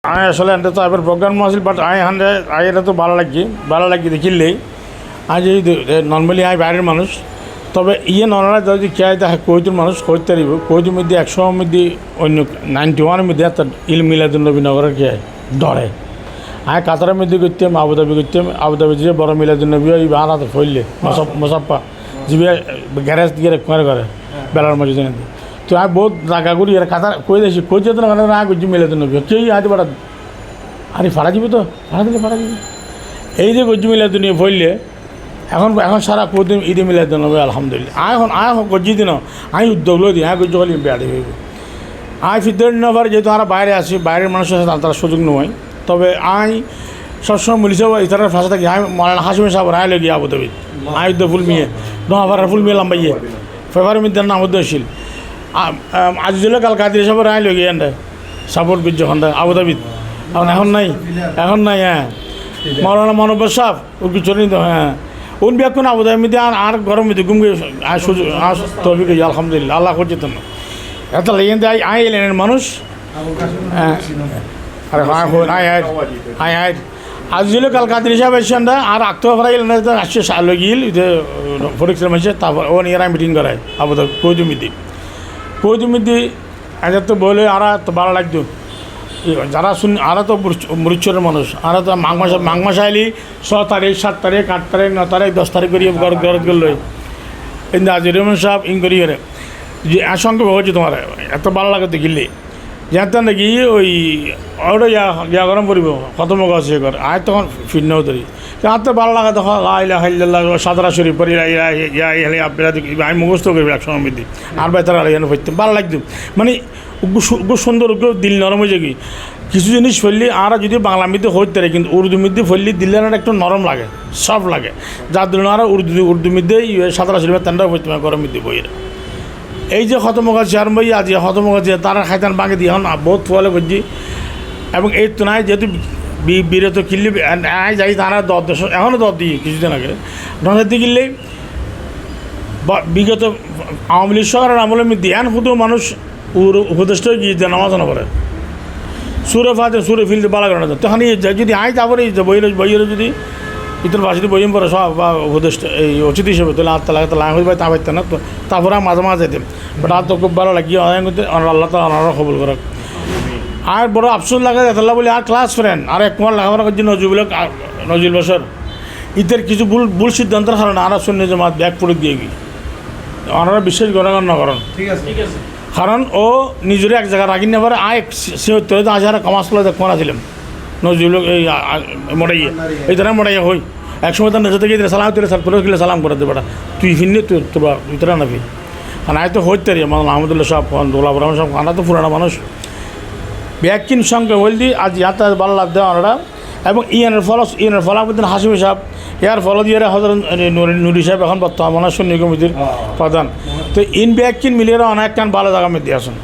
আমি আসলে এনতে তো এবার প্রোগ্রাম আছিল বাট এটা তো ভালো লাগি দেখিলেই আজ এই নর্মালি বাইরের মানুষ তবে নরা যদি খেয়ে দেখে কৈতুর মানুষ কইতে পারিব কৈতুর মধ্যে 100 মধ্যে অন্য 91 মধ্যে একটা মিলাদুন্নবীনগরের খেয়ে ডরে কাতারের মধ্যে করতাম আবুধাবি যে বড় মিলাদুন্নবী ওই বাহারাতে ফইলে মোসাপ্পা জিবি গ্যারেজ দিয়ে করে বেলার মধ্যে জেনে তো আমি বহুত জায়গা করি আর কাতার কই দিয়েছি কই যেত না না করছি মিলাদুন্নবী কেউ আজ বাড়া আরে ফাড়া দিবি তো ফাড়া দিবি এই যে গজ্জি মিলাদুন্নবী ফইলে এখন সারা প্রতিদিন ঈদে মিলাদুন্নবী আলহামদুলিল্লাহ এখন গজ্জি দিন আমি উদ্যোগ লো দিই গজ্জি হলে বেড়ে হইব ফিরদের নেবার যেহেতু আমরা বাইরে আছি বাইরের মানুষের সাথে তারা সুযোগ নয় তবে সবসময় মিলিছে ইতারের ভাষা থাকি মৌলানা হাসিমি সাহেব রায় লগিয়ে আবুধাবি উদ্যোগ ফুল মিয়ে নোয়াভার ফুল মিয়ে লাম্বাইয়ে ফেব্রুয়ারি মধ্যে নাম উদ্যোগশীল আজিজুল কাল কাদির সব রায় লগিয়ে এনে সাপোর্ট বীর্য খন্ডা আবুধাবি এখন নাই হ্যাঁ মৌলানা মনোবর সাহেব ওর কিছু নেই তো হ্যাঁ উন বিয়াকুন আবুধাবি মধ্যে আর গরম মধ্যে ঘুম গিয়ে সুযোগ তফিক আলহামদুলিল্লাহ আল্লাহ করছে না এত লেগেন এলেন মানুষ হ্যাঁ আরে আয় আজিজুল কাল কাদির সাহেব এসেছেন আর আক্ত ফরাই আসছে লগিল ফরিক্সের মাসে তারপর ও নিয়ে মিটিং করায় আবুধাবি কৈতুমিদ্দি এদের তো বলে আর তো ভালো লাগতো যারা আরা তো মরিচরের মানুষ আরা তো মাঘ মাস আইলি 6 তারিখ 7 তারিখ 8 তারিখ 9 তারিখ 10 তারিখ করিয়ে গরত করল কিন্তু আজ রহমান সাহেব করি যে আশঙ্কা হচ্ছে তোমার এত ভালো লাগে দেখিলে জানতেন নাকি ওই ওটা ইয়া গরম করিব খতম গাছে কর আয় তখন ফিরনেও ধরি আর তো ভালো লাগে তখন লাইল্লাহ সাদরা শরীফ পরি আমি মুখস্থ করি এক সময় মধ্যে আর বেতারা এখানে পড়তে ভালো লাগতো মানে খুব সুন্দর দিল নরম হয়ে যায় কিছু জিনিস ফেললি আর যদি বাংলা মধ্যে হইতে পারে কিন্তু উর্দু মধ্যে ফেললি দিলে একটু নরম লাগে সফট লাগে যার জন্য আর উর্দু মধ্যে সাদরা শরীফের তেন্ডা পড়তে গরম মধ্যে বইয়ের এই যে হতমগাছি আর বই আজ হতমগাছি তারা খাইতান বাঙে দিয়ে এখন বহুত ফলে বুঝছি এবং এই তো নাই যেহেতু বিরত কিনলে যাই তারা এখনও দর দিই কিছুদিন আগে নজর দিয়ে কিনলেই বিগত আওয়ামী লীগ সরকারের আমলের মধ্যে এন শুধু মানুষ উপদেষ্ট গিয়ে দেয় নামাজ না পড়ে সুরে সুরে ফিলতে বালা করে না তখন যদি তারপরে বইয়ের যদি ইতর ভাষাতে বইম পড়ে সব বা উপদেষ্ট এই অচিত হিসেবে তাহলে আর তালা লাং হয়ে তা পাইতেন না তো তারপরে মাঝে মাঝে যেতেন বাট আর তো খুব ভালো লাগে আল্লাহ তালা কবুল করক আর বড় আফসোস লাগে এতলা বলে আর ক্লাস ফ্রেন্ড আর এক কুমার লেখাপড়া করছি নজরুল বছর ইতের কিছু ভুল সিদ্ধান্তের কারণে আর শূন্য জমাত ব্যাগ পড়ে দিয়ে গিয়ে ওনারা বিশেষ গণগণ্য করেন ঠিক আছে কারণ ও নিজের এক জায়গায় রাখি নেবার সিহত্তরে তো আজ কমাসগুলো কোনা ছিলাম নজরুল এই মোটাইয়ে এই ধরনের মোটাইয়া হই একসময় তার নজর থেকে সালাম তুলে সালাম করে দেবে তুই ফিরনি তুই তোরা নাবি কারণ আয় তো হইতে রে আহমদুল্লাহ সাহেব দোলাব রহমান সাহেব আনা তো পুরানো মানুষ ব্যাকিন সঙ্গে বলদি আজ ইয়াতে ভালো লাগতে ওনারা এবং ইয়ের ফলাফুদ্দিন হাসিমি সাহেব ইয়ার ফল দিয়ে হজরত নুরি সাহেব এখন বর্তমান মনে সুন্নি কমিটির প্রধান তো ব্যাকিন মিলিয়ে অনেক কান ভালো জায়গা মধ্যে আসুন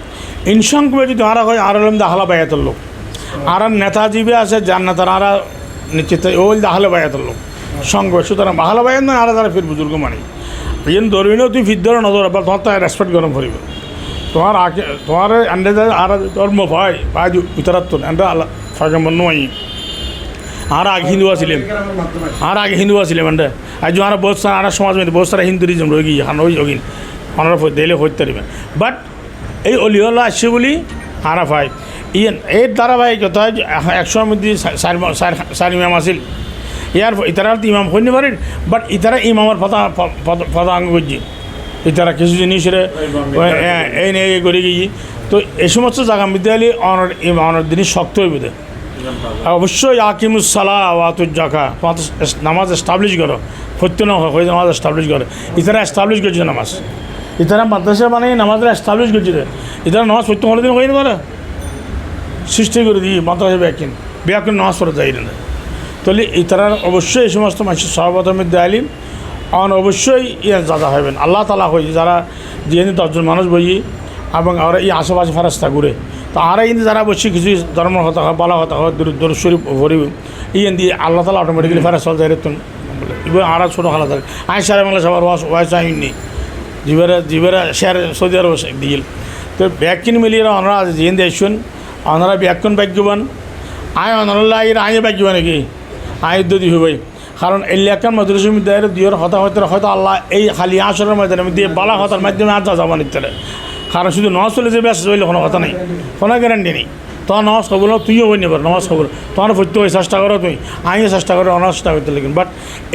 ইনসংখ্যে যদি আরা হয় আর হলাম দাহলা বায়াতের লোক আর নেতাজীবী আছে যার নেতারা আরা নিশ্চিত ওই দাহলে বায়াতের লোক সঙ্গে সুতরাং বাহালা বায়াত নয় আর তারা ফির বুজুর্গ মানি ধরবিনেও তুই ফির ধরে নজর বা তোমার তাই রেসপেক্ট গরম করিব তোমার আন্দাজ আর ধর্ম ভাই উত্তরাত্তর এন্ড আল্লাহ ফাঁকে নয় আর আগে হিন্দু আসলাম এন্ড আজ আর বহুত সারা আর সমাজ মধ্যে বহুত সারা হিন্দুরিজম রয়ে গিয়ে ওই যোগিন ওনারা দিলে হইতে পারবে বাট এই অলিওলা আসছে বলি আরা ভাই এর ধারাবাহিকতা 100 মধ্যে 4 ইমাম আসিল ইতারা তো ইমাম হইতে পারেন বাট ইতারা ইমামের পদাঙ্গ করছি ইতারা কিছু জিনিসের এই নিয়ে করে গিয়ে তো এই সমস্ত জায়গা মধ্যে হলে অনার জিনিস শক্ত হইবে অবশ্যই আকিমুসালা ওয়াতুজ্জাকা তোমার নামাজ এস্টাবলিশ করো সত্য না হয়ে নামাজ এস্টাবলিশ করে ইতারা এস্টাবলিশ করছে নামাজ ইতারা মাদ্রাসা মানে নামাজটা এস্টাবলিশ করছে ইতারা নামাজ সত্য হলে দিন হয়ে পারে সৃষ্টি করে দিই মাদ্রাসা ব্যাকিন নামাজ পড়ে যাই না তাহলে ইতারার অবশ্যই এই সমস্ত মানুষের সহবতের মধ্যে আলিম অবশ্যই যাদা হইবেন আল্লাহ তালা হই যারা যে 10 জন মানুষ বই এবং আমরা এই আশেপাশে ফেরাস্তা ঘুরে তো আর কিন্তু যারা বসে কিছু ধর্ম হতা হয় বলা হতা হয় দরুদ শরীফ ভরিব দিয়ে আল্লাহ তালা অটোমেটিক্যালি ফেরাস্তা যাই রেতন এবার আর ছোটো খালা থাকে সারা বাংলা সবার ওয়াইস আইনি জীবেরা শেয়ার সৌদি আরব দিল তো ব্যাকিন মিলিয়ে ওনারা যেন দেখছেন ওনারা ব্যাকুন ভাগ্যবান আয় অনল্লাহ এর আয় বাকিব নাকি আয় যদি হইবই কারণ এই লেখার মাদ্রাসা মধ্যে দিওর হতা হয়তো আল্লাহ এই খালি আসরের মাধ্যমে দিয়ে বালা হতার মাধ্যমে আর যাওয়া নিতে কারণ শুধু নজ চলে যে ব্যস্ত হইলে কোনো কথা নেই কোনো গ্যারান্টি নেই তোমার নমাজ খবর তুইও হই নেবার নমাজ খবর তোমার ভর্তি হয়ে চেষ্টা করো তুই আমিও চেষ্টা করো অনার্সটা করতে লাগেন বাট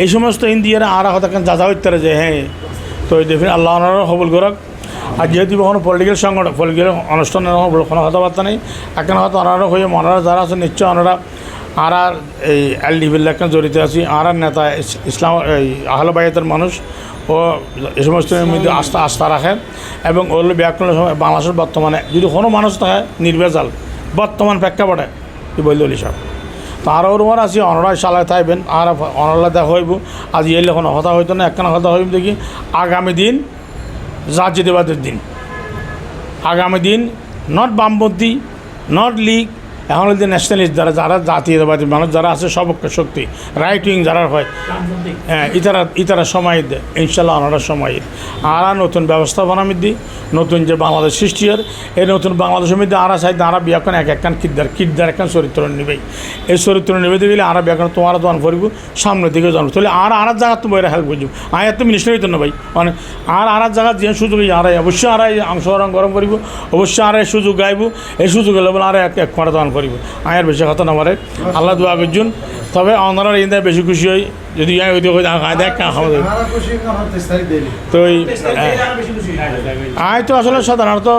এই সমস্ত ইন্ডিয়ার আর হতা কেন যা হইতে যে হ্যাঁ তো দেখুন আল্লাহ ওনারও কবুল করক আর যেহেতু কোনো পলিটিক্যাল সংগঠন পলিটিক্যাল অনুষ্ঠানের কোনো কথাবার্তা নেই এখন হয়তো ওনারা হয়ে ওনারা যারা আছে নিশ্চয় ওনারা আর এই এলডিবির জড়িত আছি আর নেতা ইসলাম এই আহলে বাইতের মানুষ ও এই সমস্ত মধ্যে আস্থা রাখেন এবং ওগুলো ব্যাকরণের সময় বাংলাদেশের বর্তমানে যদি কোনো মানুষ থাকে নির্ভেজাল বর্তমান প্রেক্ষাপটে কি বলল সব তো আরও ওর আছি অনরা সালায় থাকবেন আর অনলা দেখা হইব আজ এলে কোনো কথা হইতো না একখানা কথা হইব দেখি আগামী দিন জাতীয়তাবাদের দিন আগামী দিন নট বামপন্থী নট লীগ এখন হচ্ছে ন্যাশনালিস্ট যারা জাতীয়তাবাদী মানুষ যারা আছে সবক্ষ শক্তি রাইট উইং যারা হয় হ্যাঁ ইতারা সময় দেয় ইনশাল্লাহ ওনারা সময় আর নতুন ব্যবস্থাপনা মধ্যে নতুন যে বাংলাদেশ সৃষ্টি হয় এই নতুন বাংলাদেশের মধ্যে আরা চাইতে আরা বিয়াখন এক একখান কিদ্দার একখান চরিত্র নেবেই এই চরিত্র নেবে গেলে আরা বিয়াখন তোমার দোয়ান করিব সামনের দিকে জানো তাহলে আর জায়গা তো বইরা হেল্প করব এত মিনিস্টার হইতো না ভাই মানে আর জায়গা যে সুযোগ আরাই অবশ্যই আরাই অংশগ্রহণ গরম করিব অবশ্যই আরাই সুযোগ গাইব এই সুযোগ এলে বলে আর এক খরা দান করিব আয়ের বেশি কথা না মারে আল্লাহ দোয়া করছুন তবে ওনারা ইন্দায় বেশি খুশি হই যদি দেখ খাওয়া তো আয় তো আসলে সাধারণত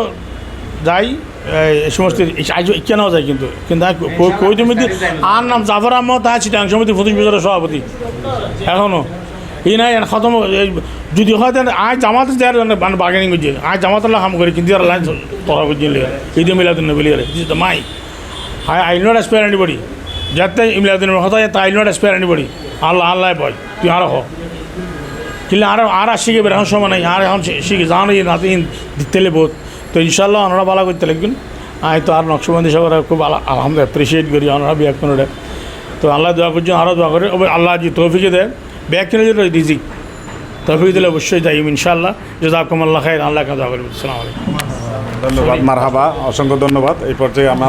যাই এই সমস্ত কেনাও যায় কিন্তু কই তুমি আর নাম জাফর আহমদ তাই চিটাং সমিতি 25 বছরের সভাপতি এখনও ই নাই খতম যদি হয় আয় জামাতে যার বার্গেনিং করছে আয় জামাতের কাম করি কিন্তু আর লাইন তরা করছি ঈদে মিলাদুন নবী মাই I will not spare anybody. যাতে ইমলাদিন কথা তা I will not spare anybody. আল্লাহ বয় তুই আরো হ কিন্তু আর শিখে বের এখন সময় নাই আর এখন শিখে জানো নাতি দিতে বোধ তো ইনশাল্লাহ ওনারা ভালো করতে লাগবেন আয় তো আর নকশবন্দি সবার খুব আলহামদুলিল্লাহ অ্যাপ্রিসিয়েট করি ওনারা বিয়াক করে তো আল্লাহ দোয়া করছেন আরও দোয়া করে আল্লাহ যে তৌফিকে দেয় ব্যাগ কিনে যেটা রিজিক তৌফিক দিলে অবশ্যই যাই ইনশাল্লাহ জাযাকুমুল্লাহ খাইর আল্লাহ দোয়া করি আসসালামু আলাইকুম ধন্যবাদ মারহাবা অসংখ্য ধন্যবাদ এই পর্যায়ে আমরা